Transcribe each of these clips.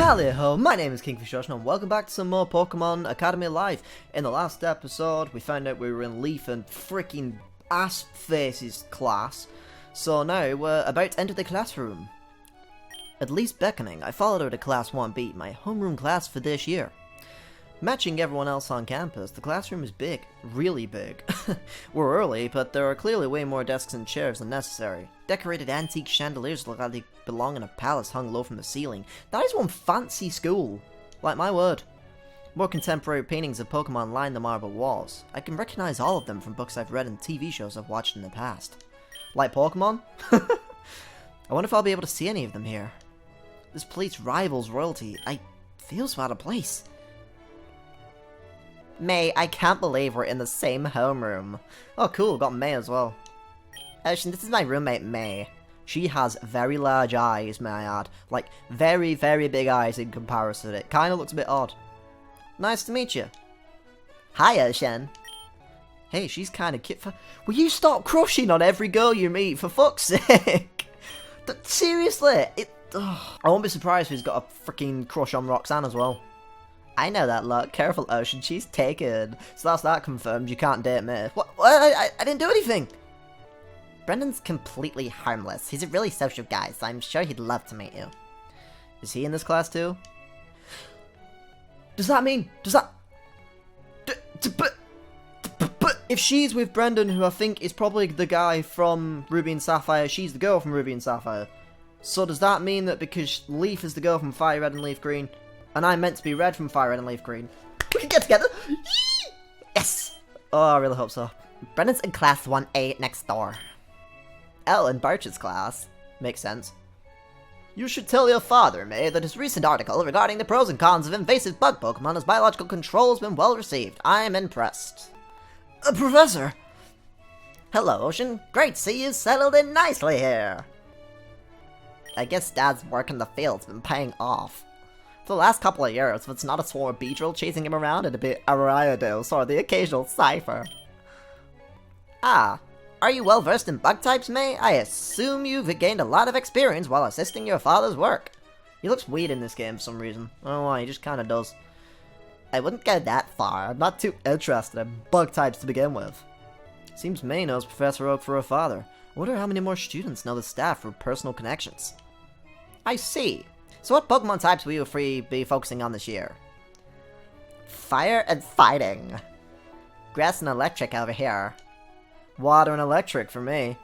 Hello, my name is KingFishOcean and welcome back to some more Pokemon Academy Live. In the last episode, we found out we were in Leaf and freaking ass faces class. So now we're about to enter the classroom. At least beckoning, I followed her to Class 1B, my homeroom class for this year. Matching everyone else on campus, the classroom is big, really big. We're early, but there are clearly way more desks and chairs than necessary. Decorated antique chandeliers look like they belong in a palace hung low from the ceiling. That is one fancy school. Like my word. More contemporary paintings of Pokemon line the marble walls. I can recognize all of them from books I've read and TV shows I've watched in the past. Like Pokemon? I wonder if I'll be able to see any of them here. This place rivals royalty. I feel so out of place. May, I can't believe we're in the same homeroom. Oh cool, got May as well. Ocean, this is my roommate May. She has very large eyes, may I add. Like, very, very big eyes in comparison. It kinda looks a bit odd. Nice to meet you. Hi, Ocean. Hey, she's kinda cute. Will you stop crushing on every girl you meet, for fuck's sake? Seriously, I won't be surprised if he's got a freaking crush on Roxanne as well. I know that look. Careful, Ocean. She's taken. So that's that confirmed. You can't date me. What? I didn't do anything. Brendan's completely harmless. He's a really social guy, so I'm sure he'd love to meet you. Is he in this class too? Does that mean? Does that? But if she's with Brendan, who I think is probably the guy from Ruby and Sapphire, she's the girl from Ruby and Sapphire. So does that mean that because Leaf is the girl from Fire Red and Leaf Green, and I'm meant to be Red from Fire Red and Leaf Green, we can get together? Yes! Oh, I really hope so. Brendan's in Class 1A next door. Oh, in Birch's class. Makes sense. You should tell your father, May, that his recent article regarding the pros and cons of invasive bug Pokemon as biological control has been well received. I'm impressed. Professor! Hello, Ocean. Great to see you settled in nicely here. I guess Dad's work in the field's been paying off. For the last couple of years, if it's not a swarm of Beedrill chasing him around, it'd be a Ariados or the occasional Cypher. Ah, are you well versed in bug types, May? I assume you've gained a lot of experience while assisting your father's work. He looks weird in this game for some reason. I don't know why, he just kinda does. I wouldn't go that far. I'm not too interested in bug types to begin with. Seems May knows Professor Oak for her father. I wonder how many more students know the staff through personal connections. I see. So what Pokemon types will you be focusing on this year? Fire and fighting. Grass and electric over here. Water and electric for me.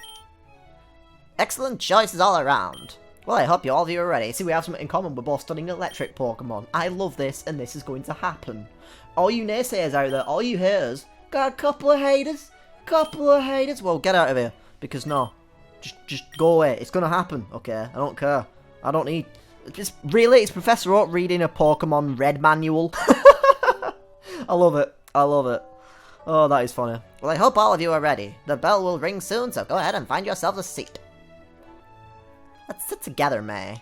Excellent choices all around. Well, I hope all of you are ready. See, we have something in common. We're both studying electric Pokemon. I love this, and this is going to happen. All you naysayers out there, all you haters, got a couple of haters? Well, get out of here. Because no. Just go away. It's gonna happen, okay? I don't care. I don't need... It's Professor Oak reading a Pokemon Red manual. I love it. I love it. Oh, that is funny. Well, I hope all of you are ready. The bell will ring soon, so go ahead and find yourselves a seat. Let's sit together, May.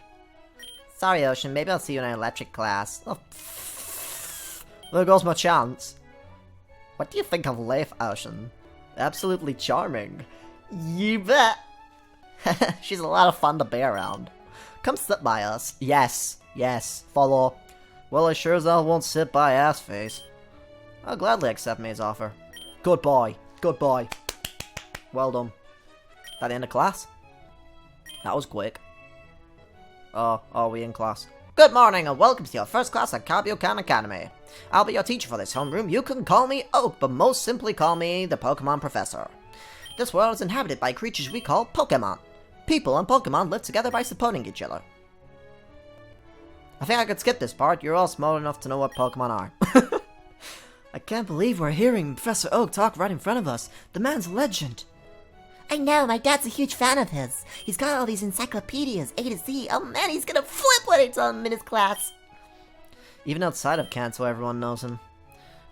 Sorry, Ocean. Maybe I'll see you in an electric class. Oh, there goes my chance. What do you think of Leaf, Ocean? Absolutely charming. You bet. She's a lot of fun to be around. Come sit by us. Yes, follow. Well, I sure as hell won't sit by Assface. I'll gladly accept May's offer. Good boy. Well done. That the end of class? That was quick. Oh, are we in class? Good morning and welcome to your first class at KingFishOcean Academy. I'll be your teacher for this homeroom. You can call me Oak, but most simply call me the Pokemon Professor. This world is inhabited by creatures we call Pokemon. People and Pokemon live together by supporting each other. I think I could skip this part. You're all smart enough to know what Pokemon are. I can't believe we're hearing Professor Oak talk right in front of us. The man's a legend. I know, my dad's a huge fan of his. He's got all these encyclopedias, A to Z. Oh man, he's gonna flip when he tells him in his class. Even outside of Kanto, everyone knows him.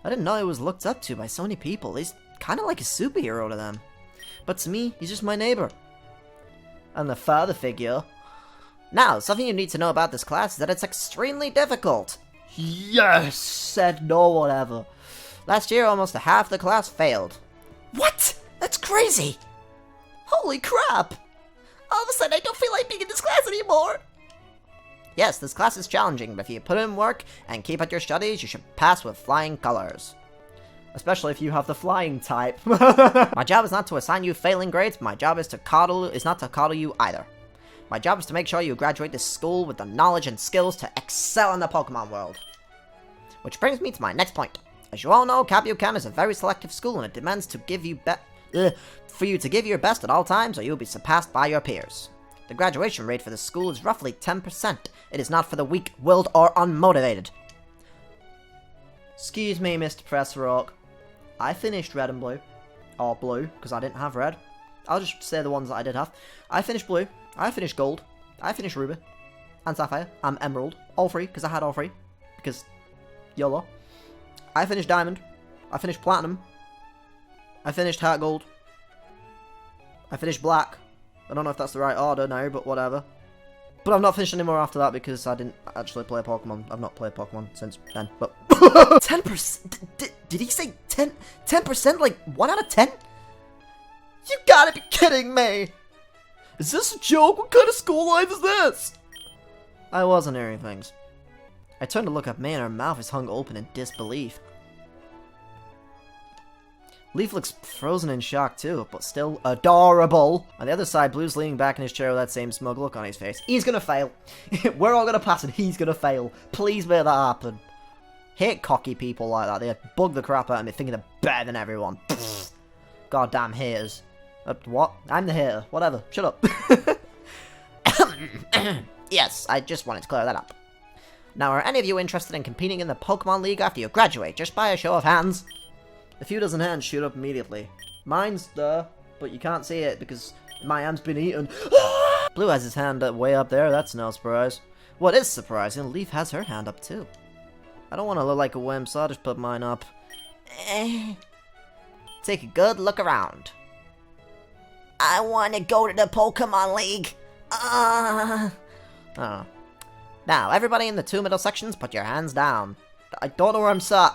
I didn't know he was looked up to by so many people. He's kinda like a superhero to them. But to me, he's just my neighbor. And the father figure. Now, something you need to know about this class is that it's extremely difficult. Yes, said no one ever. Last year, almost half the class failed. What? That's crazy! Holy crap! All of a sudden, I don't feel like being in this class anymore. Yes, this class is challenging, but if you put in work and keep at your studies, you should pass with flying colors. Especially if you have the flying type. My job is not to assign you failing grades, my job is not to coddle you either. My job is to make sure you graduate this school with the knowledge and skills to excel in the Pokemon world. Which brings me to my next point. As you all know, Kabuken is a very selective school and it demands to give you for you to give your best at all times or you'll be surpassed by your peers. The graduation rate for this school is roughly 10%. It is not for the weak-willed or unmotivated. Excuse me, Mr. Professor Oak. I finished red and blue. Or blue, because I didn't have red. I'll just say the ones that I did have. I finished blue. I finished gold. I finished ruby. And sapphire. And emerald. All three, because I had all three. Because YOLO. I finished diamond. I finished platinum. I finished heart gold. I finished black. I don't know if that's the right order now, but whatever. But I've not finished anymore after that because I didn't actually play Pokemon. I've not played Pokemon since then, but... 10%? Did he say 10? 10%? Like, 1 out of 10? You gotta be kidding me! Is this a joke? What kind of school life is this? I wasn't hearing things. I turned to look at May and her mouth is hung open in disbelief. Leaf looks frozen in shock too, but still adorable. On the other side, Blue's leaning back in his chair with that same smug look on his face. He's gonna fail. We're all gonna pass and he's gonna fail. Please make that happen. Hate cocky people like that. They bug the crap out of me thinking they're better than everyone. Goddamn haters. What? I'm the hater. Whatever. Shut up. Yes, I just wanted to clear that up. Now, are any of you interested in competing in the Pokemon League after you graduate? Just by a show of hands. A few dozen hands shoot up immediately. Mine's there, but you can't see it because my hand's been eaten. Blue has his hand way up there, that's no surprise. What is surprising, Leaf has her hand up too. I don't want to look like a wimp, so I'll just put mine up. Take a good look around. I want to go to the Pokemon League. Oh. Now, everybody in the 2 middle sections, put your hands down. I don't know where I'm sat.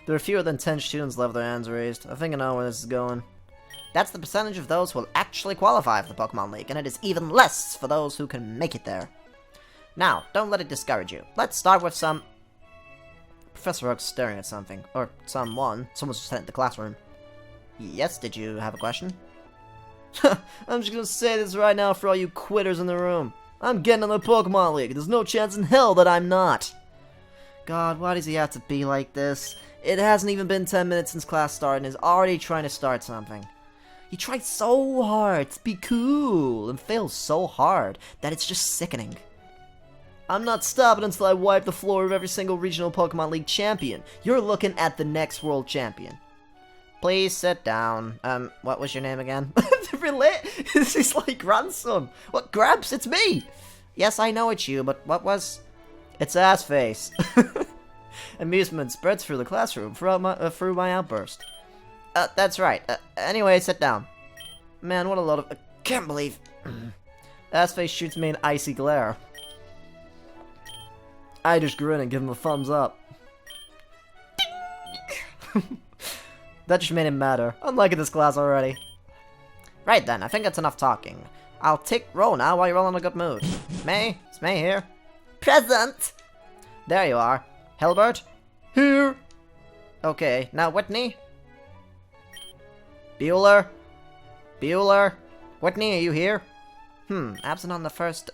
There are fewer than 10 students left with their hands raised. I think I know where this is going. That's the percentage of those who will actually qualify for the Pokemon League, and it is even less for those who can make it there. Now, don't let it discourage you. Let's start with some... Professor Oak's staring at something. Or someone. Someone's just in the classroom. Yes, did you have a question? I'm just gonna say this right now for all you quitters in the room. I'm getting on the Pokemon League. There's no chance in hell that I'm not. God, why does he have to be like this? It hasn't even been 10 minutes since class started and is already trying to start something. He tried so hard to be cool and failed so hard that it's just sickening. I'm not stopping until I wipe the floor of every single regional Pokemon League champion. You're looking at the next world champion. Please sit down. What was your name again? This is like grandson. What, Grabs? It's me! Yes, I know it's you, but what was... It's ass face. Amusement spreads through the classroom through my outburst. That's right. Anyway, sit down. Man, what a lot of... I can't believe... Ass face shoots me an icy glare. I just grin and give him a thumbs up. That just made him madder. I'm liking this class already. Right then, I think that's enough talking. I'll take roll now while you're all in a good mood. May? Is May here? Present! There you are. Hilbert? Here! Okay, now Whitney? Bueller? Bueller? Whitney, are you here? Absent on the first...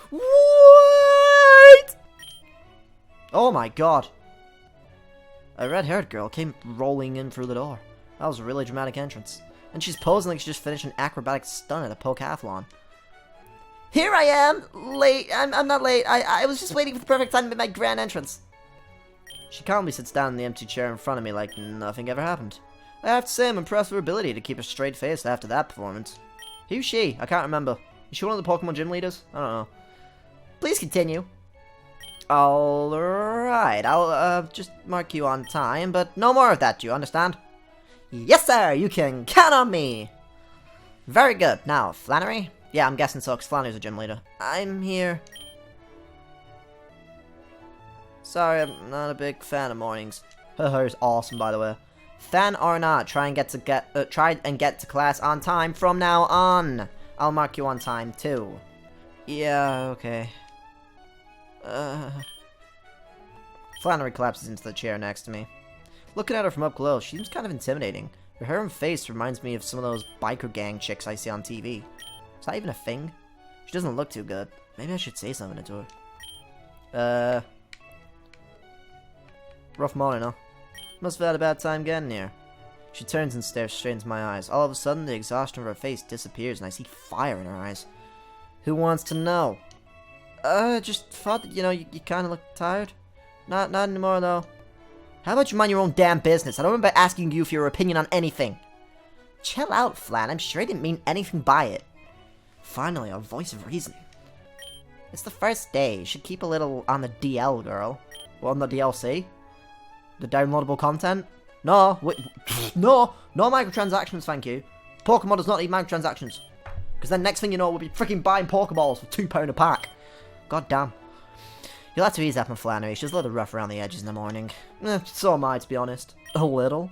What? Oh my god. A red-haired girl came rolling in through the door. That was a really dramatic entrance. And she's posing like she just finished an acrobatic stunt at a Pokathlon. Here I am! Late. I'm not late. I was just waiting for the perfect time to make my grand entrance. She calmly sits down in the empty chair in front of me like nothing ever happened. I have to say I'm impressed with her ability to keep a straight face after that performance. Who's she? I can't remember. Is she one of the Pokemon gym leaders? I don't know. Please continue. Alright, I'll just mark you on time, but no more of that, do you understand? Yes, sir, you can count on me! Very good. Now, Flannery? Yeah, I'm guessing so, because Flannery's a gym leader. I'm here. Sorry, I'm not a big fan of mornings. Her hair is awesome, by the way. Fan or not, try and get to class on time from now on. I'll mark you on time, too. Yeah, okay. Flannery collapses into the chair next to me. Looking at her from up close, she seems kind of intimidating. Her hair and face reminds me of some of those biker gang chicks I see on TV. Is that even a thing? She doesn't look too good. Maybe I should say something to her. Rough morning, huh? Must have had a bad time getting here. She turns and stares straight into my eyes. All of a sudden, the exhaustion of her face disappears and I see fire in her eyes. Who wants to know? Just thought that, you kind of look tired. Not anymore, though. How about you mind your own damn business? I don't remember asking you for your opinion on anything. Chill out, Flan. I'm sure I didn't mean anything by it. Finally, a voice of reason. It's the first day. You should keep a little on the DL, girl. Well, on the DLC? The downloadable content? No, wait, no microtransactions, thank you. Pokemon does not need microtransactions. Because then next thing you know, we'll be freaking buying Pokeballs for £2 a pack. God damn. You'll have to ease up on Flannery. She's a little rough around the edges in the morning. So am I, to be honest. A little.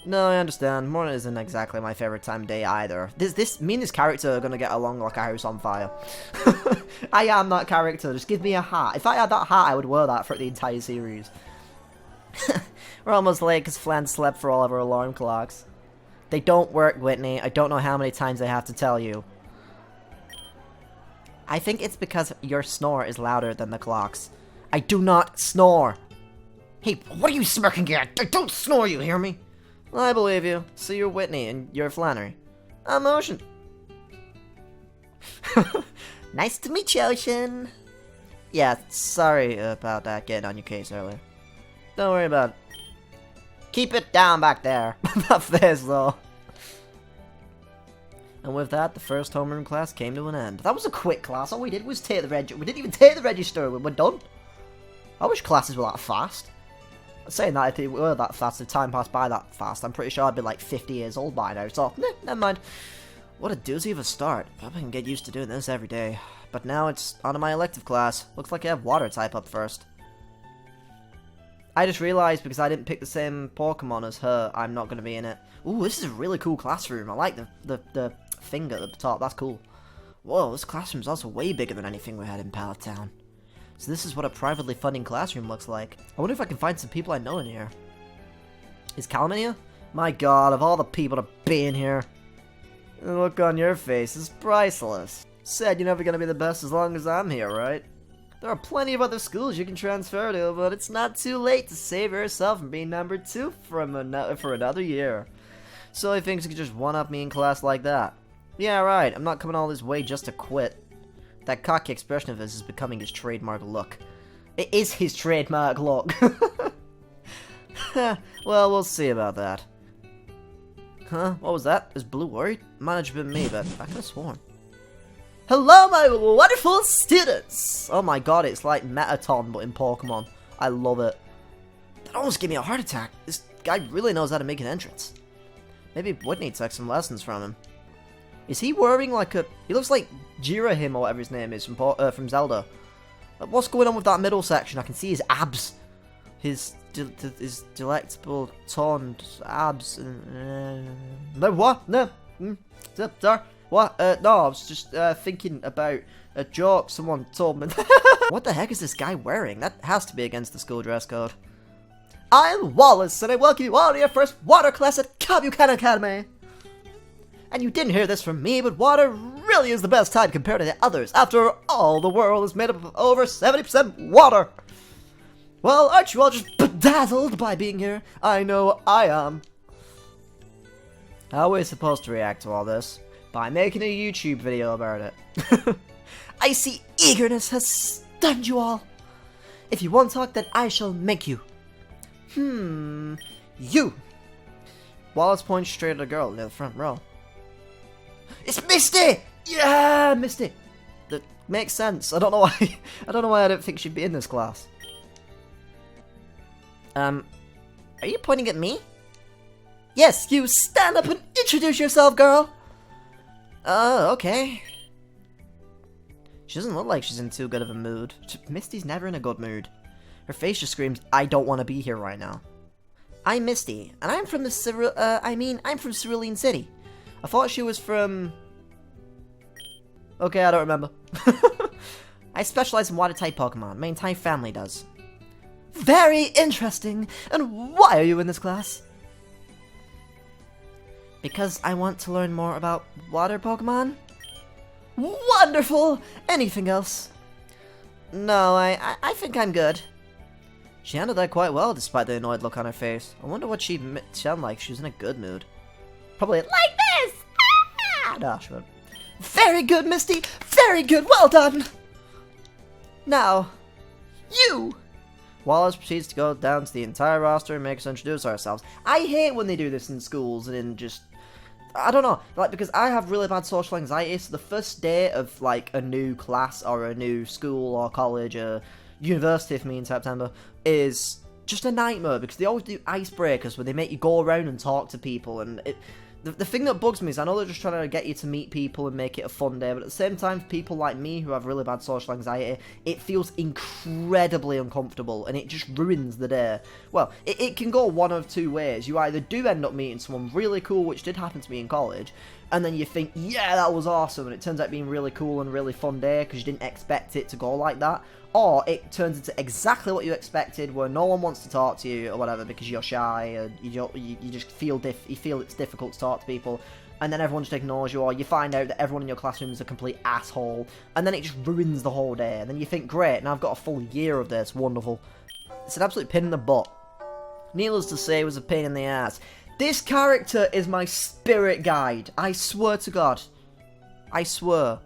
No, I understand. Morning isn't exactly my favourite time of day either. Me and this character are going to get along like a house on fire. I am that character. Just give me a hat. If I had that hat, I would wear that for the entire series. We're almost late because Flan slept for all of our alarm clocks. They don't work, Whitney. I don't know how many times I have to tell you. I think it's because your snore is louder than the clocks. I do not snore. Hey, what are you smirking at? I don't snore, you hear me? Well, I believe you. So you're Whitney and you're Flannery. I'm Ocean. Nice to meet you, Ocean. Yeah, sorry about that getting on your case earlier. Don't worry about it. Keep it down back there. That face, though. And with that, the first homeroom class came to an end. That was a quick class. All we did was take the register. We didn't even take the register. We're done. I wish classes were that fast. Saying that, if they were that fast, if time passed by that fast, I'm pretty sure I'd be like 50 years old by now. So, never mind. What a doozy of a start. Probably can get used to doing this every day. But now it's on to my elective class. Looks like I have water type up first. I just realized because I didn't pick the same Pokemon as her, I'm not going to be in it. Ooh, this is a really cool classroom. I like the finger at the top. That's cool. Whoa, this classroom's also way bigger than anything we had in Pallet Town. So this is what a privately funding classroom looks like. I wonder if I can find some people I know in here. Is Callum in here? My god, of all the people to be in here. The look on your face is priceless. Said you're never going to be the best as long as I'm here, right? There are plenty of other schools you can transfer to, but it's not too late to save yourself from being number 2 for another year. So he thinks he could just one-up me in class like that. Yeah, right, I'm not coming all this way just to quit. That cocky expression of his is becoming his trademark look. It is his trademark look. Well, we'll see about that. Huh? What was that? Is Blue worried? Might have been me, but I could have sworn. Hello, my wonderful students! Oh my god, it's like Metaton, but in Pokemon. I love it. That almost gave me a heart attack. This guy really knows how to make an entrance. Maybe Whitney took some lessons from him. Is he wearing like a... He looks like Jirahim or whatever his name is from Zelda. Like, what's going on with that middle section? I can see his abs. His delectable toned abs. No, what? No. Sorry. What? No, I was just thinking about a joke someone told me. What the heck is this guy wearing? That has to be against the school dress code. I'm Wallace, and I welcome you all to your first water class at Buchanan Academy. And you didn't hear this from me, but water really is the best type compared to the others. After all, the world is made up of over 70% water. Well, aren't you all just bedazzled by being here? I know I am. How are we supposed to react to all this? By making a YouTube video about it. I see eagerness has stunned you all. If you won't talk, then I shall make you. You. Wallace points straight at a girl near the front row. It's Misty! Yeah, Misty. That makes sense. I don't know why. I don't know why I don't think she'd be in this class. Are you pointing at me? Yes, you stand up and introduce yourself, girl. Okay. She doesn't look like she's in too good of a mood. Misty's never in a good mood. Her face just screams, I don't want to be here right now. I'm Misty, and I'm from I'm from Cerulean City. I thought she was from... Okay, I don't remember. I specialize in water-type Pokemon. My entire family does. Very interesting. And why are you in this class? Because I want to learn more about water Pokemon. Wonderful! Anything else? No, I think I'm good. She handled that quite well despite the annoyed look on her face. I wonder what she'd sound like if she was in a good mood. Probably like this! Ah! No, she won't. Very good, Misty! Very good! Well done! Now, you! Wallace proceeds to go down to the entire roster and make us introduce ourselves. I hate when they do this in schools and in just... I don't know, like, because I have really bad social anxiety, so the first day of, like, a new class or a new school or college or university for me in September is just a nightmare, because they always do icebreakers where they make you go around and talk to people, and the thing that bugs me is I know they're just trying to get you to meet people and make it a fun day, but at the same time, for people like me who have really bad social anxiety, it feels incredibly uncomfortable, and it just ruins the day. Well, it can go one of two ways. You either do end up meeting someone really cool, which did happen to me in college, and then you think, yeah, that was awesome, and it turns out being really cool and really fun day because you didn't expect it to go like that. Or it turns into exactly what you expected, where no one wants to talk to you or whatever because you're shy, or you just feel it's difficult to talk to people, and then everyone just ignores you, or you find out that everyone in your classroom is a complete asshole, and then it just ruins the whole day. And then you think, great, now I've got a full year of this, wonderful. It's an absolute pain in the butt. Needless to say, it was a pain in the ass. This character is my spirit guide. I swear to God. I swear.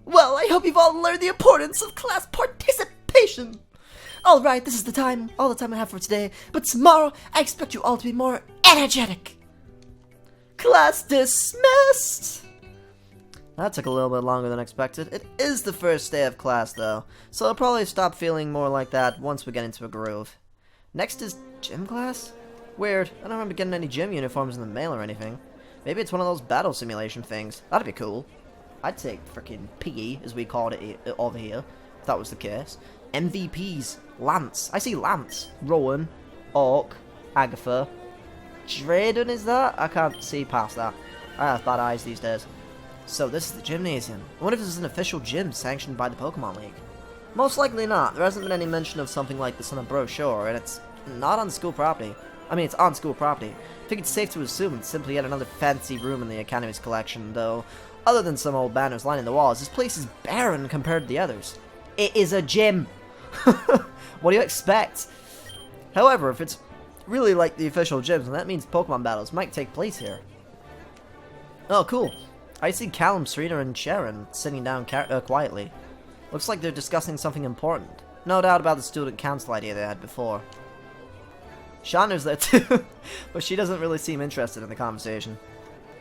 Well, I hope you've all learned the importance of class participation. Alright, this is all the time I have for today, but tomorrow I expect you all to be more energetic. Class dismissed! That took a little bit longer than expected. It is the first day of class though, so I'll probably stop feeling more like that once we get into a groove. Next is gym class? Weird, I don't remember getting any gym uniforms in the mail or anything. Maybe it's one of those battle simulation things. That'd be cool. I'd take frickin' PE, as we called it over here, if that was the case. MVPs. Lance. I see Lance. Rowan. Orc. Agatha. Drayden, is that? I can't see past that. I have bad eyes these days. So this is the gymnasium. I wonder if this is an official gym sanctioned by the Pokemon League. Most likely not. There hasn't been any mention of something like this on a brochure, and it's not on school property. I mean, it's on school property. I think it's safe to assume it's simply yet another fancy room in the Academy's collection, though... Other than some old banners lining the walls, this place is barren compared to the others. It is a gym! What do you expect? However, if it's really like the official gyms, then that means Pokemon battles might take place here. Oh, cool. I see Callum, Serena, and Sharon sitting down quietly. Looks like they're discussing something important. No doubt about the student council idea they had before. Shauna's there too, but she doesn't really seem interested in the conversation.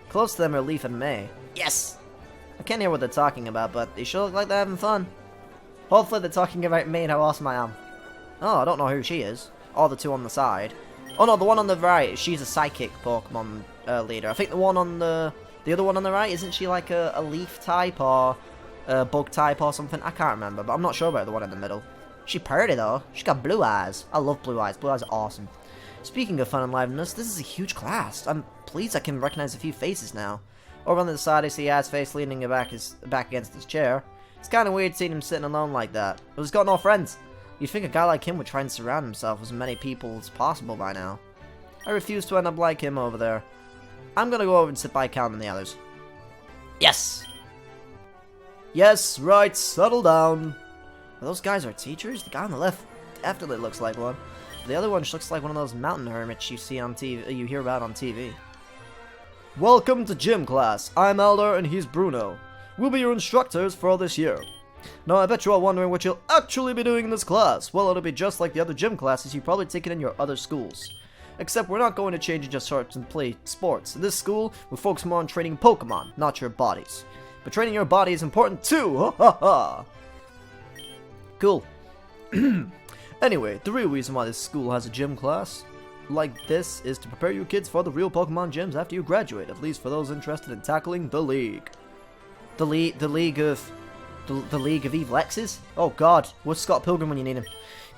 Close to them are Leaf and May. Yes! I can't hear what they're talking about, but they sure look like they're having fun. Hopefully they're talking about me and how awesome I am. Oh, I don't know who she is. Or the two on the side. Oh no, the one on the right, she's a psychic Pokemon leader. I think the one on the other one on the right, isn't she like a leaf type or a bug type or something? I can't remember, but I'm not sure about the one in the middle. She pretty though. She's got blue eyes. I love blue eyes. Blue eyes are awesome. Speaking of fun and liveliness, this is a huge class. I'm pleased I can recognize a few faces now. Over on the side, I see Azface leaning back against his chair. It's kind of weird seeing him sitting alone like that. But he's got no friends. You'd think a guy like him would try and surround himself with as many people as possible by now. I refuse to end up like him over there. I'm gonna go over and sit by Calum and the others. Yes! Yes, right, settle down. Are those guys our teachers? The guy on the left definitely looks like one. The other one just looks like one of those mountain hermits you see on TV, you hear about on TV. Welcome to gym class. I'm Elder and he's Bruno. We'll be your instructors for this year. Now I bet you're all wondering what you'll actually be doing in this class. Well, it'll be just like the other gym classes you've probably taken in your other schools. Except we're not going to change into shorts and play sports. In this school, we focus more on training Pokemon, not your bodies. But training your body is important too, ha ha ha! Cool. Anyway, the real reason why this school has a gym class like this is to prepare you kids for the real Pokemon gyms after you graduate, at least for those interested in tackling the League. The League of Evelexes? Oh god, what's Scott Pilgrim when you need him?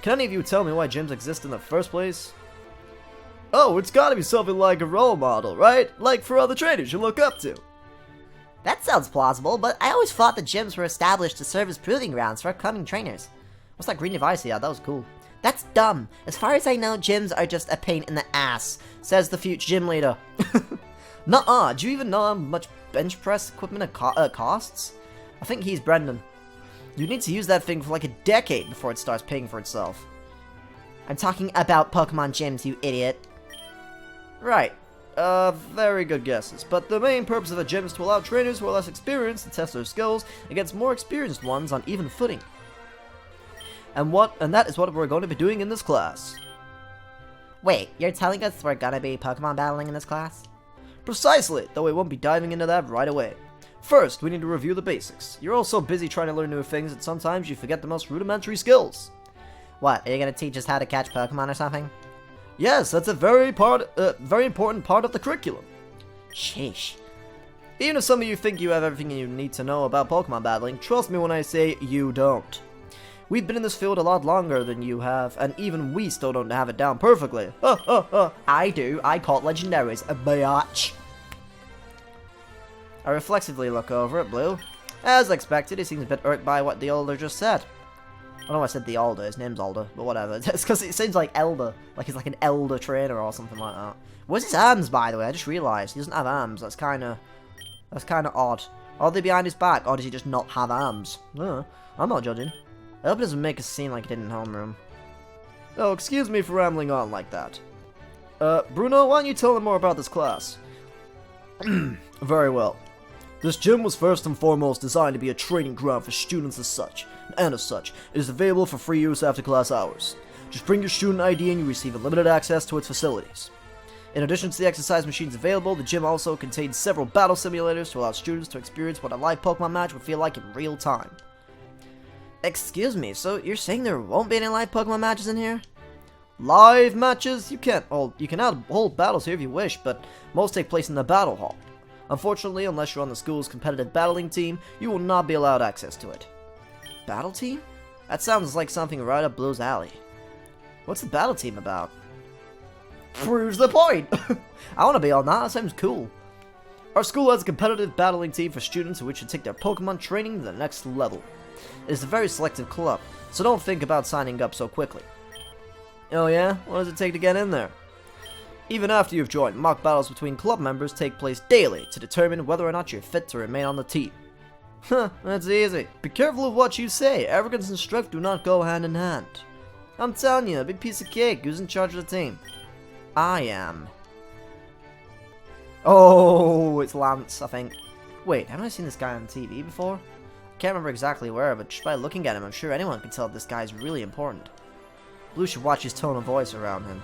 Can any of you tell me why gyms exist in the first place? Oh, it's gotta be something like a role model, right? Like for other trainers you look up to. That sounds plausible, but I always thought the gyms were established to serve as proving grounds for upcoming trainers. What's that green device? Yeah, that was cool. That's dumb. As far as I know, gyms are just a pain in the ass, says the future gym leader. Nuh-uh, do you even know how much bench press equipment costs? I think he's Brendan. You need to use that thing for like a decade before it starts paying for itself. I'm talking about Pokemon gyms, you idiot. Right. Very good guesses. But the main purpose of a gym is to allow trainers who are less experienced to test their skills against more experienced ones on even footing. And that is what we're going to be doing in this class. Wait, you're telling us we're gonna be Pokemon battling in this class? Precisely, though we won't be diving into that right away. First, we need to review the basics. You're all so busy trying to learn new things that sometimes you forget the most rudimentary skills. What, are you gonna teach us how to catch Pokemon or something? Yes, that's a very important part of the curriculum. Sheesh. Even if some of you think you have everything you need to know about Pokemon battling, trust me when I say you don't. We've been in this field a lot longer than you have, and even we still don't have it down perfectly. I do. I caught legendaries, a biatch. I reflexively look over at Blue. As expected, he seems a bit irked by what the Elder just said. I know I said the Elder, his name's Elder, but whatever. It's because it seems like Elder, like he's like an Elder trainer or something like that. Where's his arms, by the way? I just realised he doesn't have arms. That's kind of odd. Are they behind his back, or does he just not have arms? I'm not judging. I hope it doesn't make a scene like it did in homeroom. Oh, excuse me for rambling on like that. Bruno, why don't you tell them more about this class? Very well. This gym was first and foremost designed to be a training ground for students and as such, it is available for free use after class hours. Just bring your student ID and you receive unlimited access to its facilities. In addition to the exercise machines available, the gym also contains several battle simulators to allow students to experience what a live Pokemon match would feel like in real time. Excuse me, so you're saying there won't be any live Pokemon matches in here? Live matches? You can hold battles here if you wish, but most take place in the battle hall. Unfortunately, unless you're on the school's competitive battling team, you will not be allowed access to it. Battle team? That sounds like something right up Blue's alley. What's the battle team about? Proves the point! I want to be on that, that sounds cool. Our school has a competitive battling team for students who wish to take their Pokemon training to the next level. It is a very selective club, so don't think about signing up so quickly. Oh yeah? What does it take to get in there? Even after you've joined, mock battles between club members take place daily to determine whether or not you're fit to remain on the team. Huh, that's easy. Be careful of what you say. Arrogance and strength do not go hand in hand. I'm telling you, a big piece of cake. Who's in charge of the team? I am. Oh, it's Lance, I think. Wait, haven't I seen this guy on TV before? I can't remember exactly where, but just by looking at him, I'm sure anyone can tell this guy's really important. Blue should watch his tone of voice around him.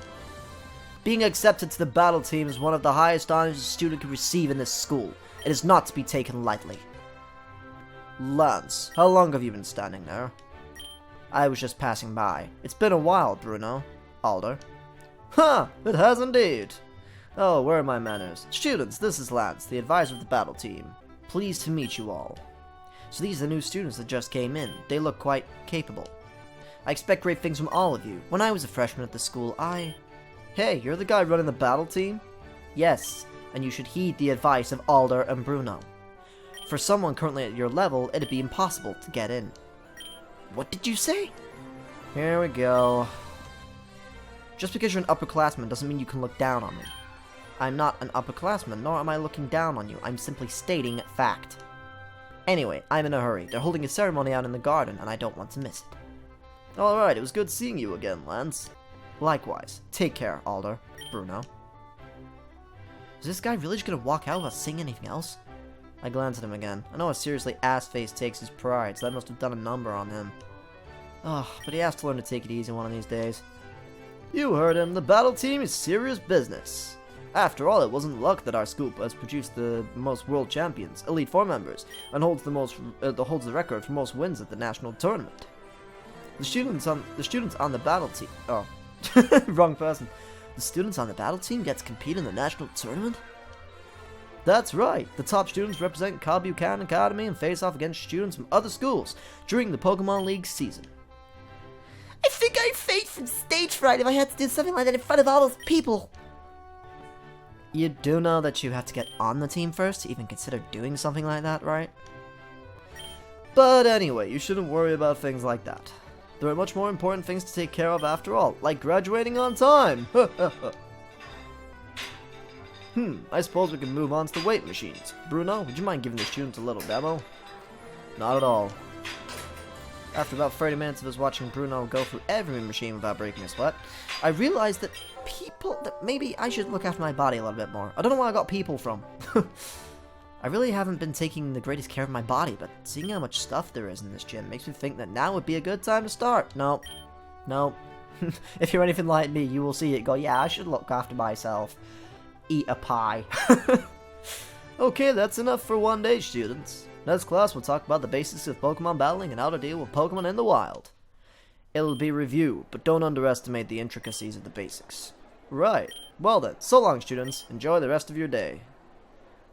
Being accepted to the battle team is one of the highest honors a student can receive in this school. It is not to be taken lightly. Lance, how long have you been standing there? I was just passing by. It's been a while, Bruno. Alder. Ha! It has indeed. Oh, where are my manners? Students, this is Lance, the advisor of the battle team. Pleased to meet you all. So these are the new students that just came in. They look quite capable. I expect great things from all of you. When I was a freshman at the school, Hey, you're the guy running the battle team? Yes, and you should heed the advice of Alder and Bruno. For someone currently at your level, it'd be impossible to get in. What did you say? Here we go. Just because you're an upperclassman doesn't mean you can look down on me. I'm not an upperclassman, nor am I looking down on you. I'm simply stating fact. Anyway, I'm in a hurry. They're holding a ceremony out in the garden, and I don't want to miss it. Alright, it was good seeing you again, Lance. Likewise. Take care, Alder. Bruno. Is this guy really just gonna walk out without saying anything else? I glance at him again. I know how seriously Ass-Face takes his pride, so that must have done a number on him. Ugh, but he has to learn to take it easy one of these days. You heard him. The battle team is serious business. After all, it wasn't luck that our school has produced the most world champions, Elite Four members, and holds the record for most wins at the national tournament. The students on the battle team. Oh, wrong person. The students on the battle team get to compete in the national tournament? That's right. The top students represent Kabu Buchanan Academy and face off against students from other schools during the Pokemon League season. I think I'd faint from stage fright if I had to do something like that in front of all those people. You do know that you have to get on the team first to even consider doing something like that, right? But anyway, you shouldn't worry about things like that. There are much more important things to take care of after all, like graduating on time! I suppose we can move on to the weight machines. Bruno, would you mind giving the students a little demo? Not at all. After about 30 minutes of us watching Bruno go through every machine without breaking a sweat, I realized that maybe I should look after my body a little bit more. I don't know where I got people from. I really haven't been taking the greatest care of my body, but seeing how much stuff there is in this gym makes me think that now would be a good time to start. No. If you're anything like me, you will see it go, yeah, I should look after myself. Eat a pie. Okay, that's enough for one day, students. Next class, we'll talk about the basics of Pokemon battling and how to deal with Pokemon in the wild. It'll be review, but don't underestimate the intricacies of the basics. Right. Well then, so long, students. Enjoy the rest of your day.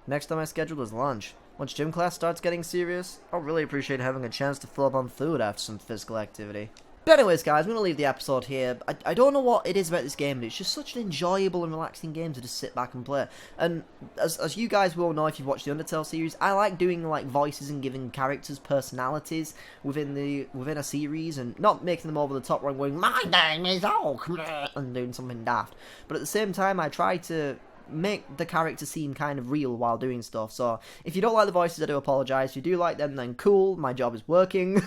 Next on my schedule is lunch. Once gym class starts getting serious, I'll really appreciate having a chance to fill up on food after some physical activity. But anyways, guys, I'm going to leave the episode here. I don't know what it is about this game, but it's just such an enjoyable and relaxing game to just sit back and play. And as you guys will know if you've watched the Undertale series, I like doing like voices and giving characters personalities within a series, and not making them over the top when going, my name is Oak, and doing something daft. But at the same time, I try to make the character seem kind of real while doing stuff. So if you don't like the voices, I do apologise. If you do like them, then cool, my job is working.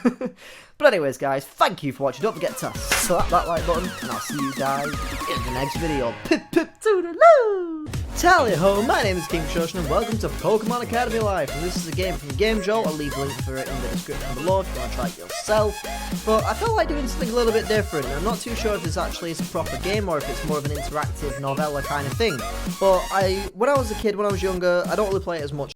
But anyways, guys, thank you for watching. Don't forget to slap that like button, and I'll see you guys in the next video. Pip pip toodle-oo! Tally ho, my name is KingFishOcean and welcome to Pokemon Academy Life, and this is a game from Game Jolt. I'll leave a link for it in the description below if you want to try it yourself. But I felt like doing something a little bit different. I'm not too sure if this actually is a proper game or if it's more of an interactive novella kind of thing. But when I was a kid, when I was younger, I don't really play it as much